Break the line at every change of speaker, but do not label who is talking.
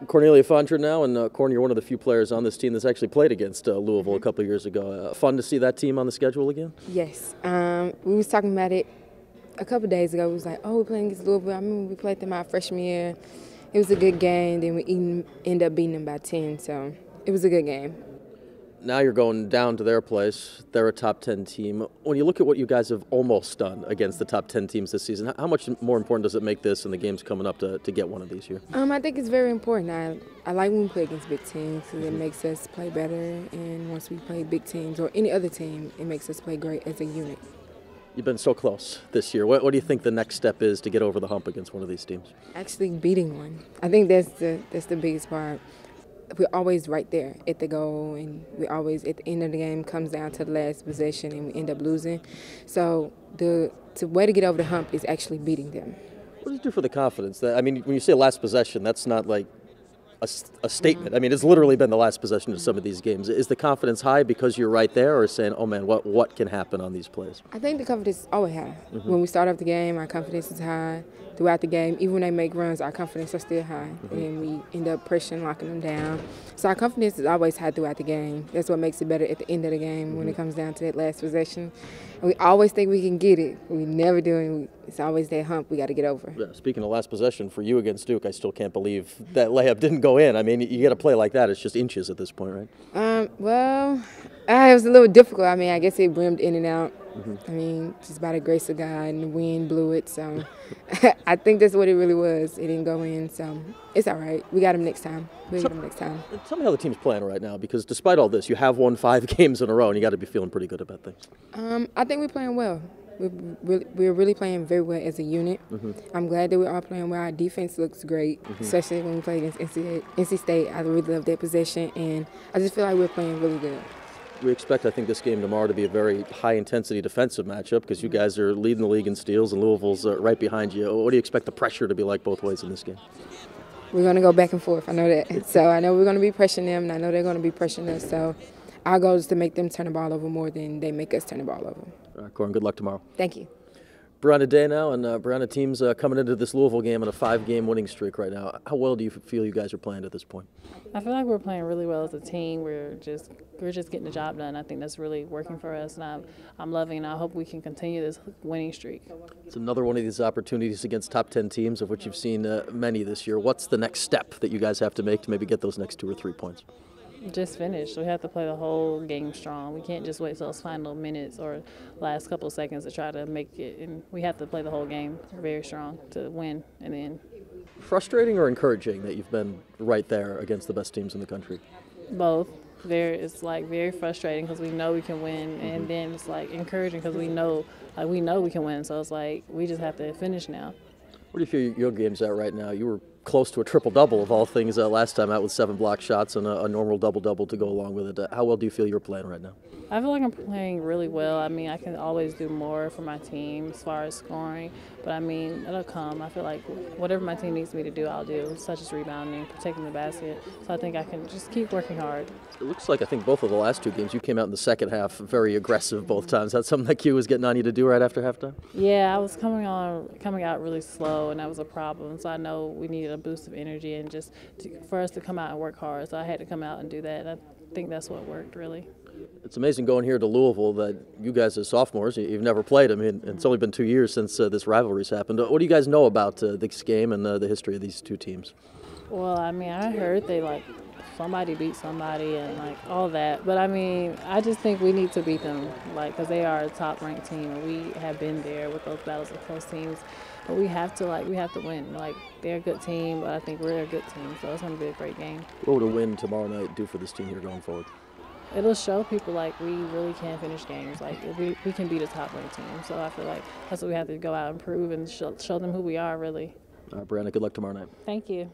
Cornelia Fondren now, and Corn, you're one of the few players on this team that's actually played against Louisville a couple of years ago. Fun to see that team on the schedule again?
Yes. We was talking about it a couple of days ago. We was like, oh, we're playing against Louisville. I remember we played them our freshman year. It was a good game. Then we ended up beating them by 10, so it was a good game.
Now you're going down to their place. They're a top 10 team. When you look at what you guys have almost done against the top 10 teams this season, how much more important does it make this and the games coming up to get one of these here?
I think it's very important. I like when we play against big teams because it makes us play better. And once we play big teams or any other team, it makes us play great as a unit.
You've been so close this year. What do you think the next step is to get over the hump against one of these teams?
Actually beating one. I think that's the biggest part. We're always right there at the goal, and we always, at the end of the game, comes down to the last possession, and we end up losing. So the way to get over the hump is actually beating them.
What does it do for the confidence? I mean, when you say last possession, that's not like a statement. I mean, it's literally been the last possession of some of these games. Is the confidence high because you're right there, or saying, oh man, what can happen on these plays?
I think the confidence is always high. When we start off the game, our confidence is high. Throughout the game, even when they make runs, our confidence is still high. And we end up pressuring, locking them down. So our confidence is always high throughout the game. That's what makes it better at the end of the game when it comes down to that last possession. And we always think we can get it. We never do, and it's always that hump we got to get over. Yeah,
speaking of last possession, for you against Duke, I still can't believe that layup didn't go in. I mean, you get a play like that, it's just inches at this point, right?
Well, it was a little difficult. I mean, I guess it brimmed in and out. I mean, just by the grace of God, and the wind blew it. So I think that's what it really was. It didn't go in, so it's all right. We got him next time. Tell
me how the team's playing right now, because despite all this, you have won 5 games in a row, and you got to be feeling pretty good about things.
I think we're playing well. We're really playing very well as a unit. I'm glad that we're all playing well. Our defense looks great, especially when we play against NC State. I really love that possession, and I just feel like we're playing really good.
We expect, I think, this game tomorrow to be a very high-intensity defensive matchup because you guys are leading the league in steals and Louisville's right behind you. What do you expect the pressure to be like both ways in this game?
We're going to go back and forth. I know that. So I know we're going to be pressuring them, and I know they're going to be pressuring us. So our goal is to make them turn the ball over more than they make us turn the ball over.
All right, Corin, good luck tomorrow.
Thank you.
Briana Day now, and Briana, team's coming into this Louisville game on a 5-game winning streak right now. How well do you feel you guys are playing at this point?
I feel like we're playing really well as a team. We're just getting the job done. I think that's really working for us, and I'm loving it. And I hope we can continue this winning streak.
It's another one of these opportunities against top 10 teams, of which you've seen many this year. What's the next step that you guys have to make to maybe get those next 2 or 3 points?
Just finish. We have to play the whole game strong. We can't just wait till those final minutes or last couple of seconds to try to make it. And we have to play the whole game very strong to win in the end.
Frustrating or encouraging that you've been right there against the best teams in the country?
Both. It's like very frustrating because we know we can win, and then it's like encouraging because we know we can win. So it's like we just have to finish now.
Where do you feel your game's at right now? You were close to a triple-double of all things last time out with 7 block shots and a normal double-double to go along with it. How well do you feel you're playing right now?
I feel like I'm playing really well. I mean, I can always do more for my team as far as scoring, but I mean, it'll come. I feel like whatever my team needs me to do, I'll do, such as rebounding, protecting the basket. So I think I can just keep working hard.
It looks like I think both of the last 2 games you came out in the second half very aggressive both times. That's something that Cuse was getting on you to do right after halftime?
Yeah, I was coming out really slow, and that was a problem. So I know we needed a boost of energy and just for us to come out and work hard. So I had to come out and do that. And I think that's what worked really.
It's amazing going here to Louisville that you guys as sophomores, you've never played. I mean, it's only been 2 years since this rivalry's happened. What do you guys know about this game and the history of these 2 teams?
Well, I mean, I heard somebody beat somebody and all that. But I mean, I just think we need to beat them, because they are a top-ranked team, and we have been there with those battles of close teams. But we have to win. They're a good team, but I think we're a good team, so it's going to be a great game.
What would a win tomorrow night do for this team here going forward?
It'll show people we really can finish games. We can beat a top-ranked team. So I feel like that's what we have to go out and prove and show them who we are, really.
Briana, good luck tomorrow night.
Thank you.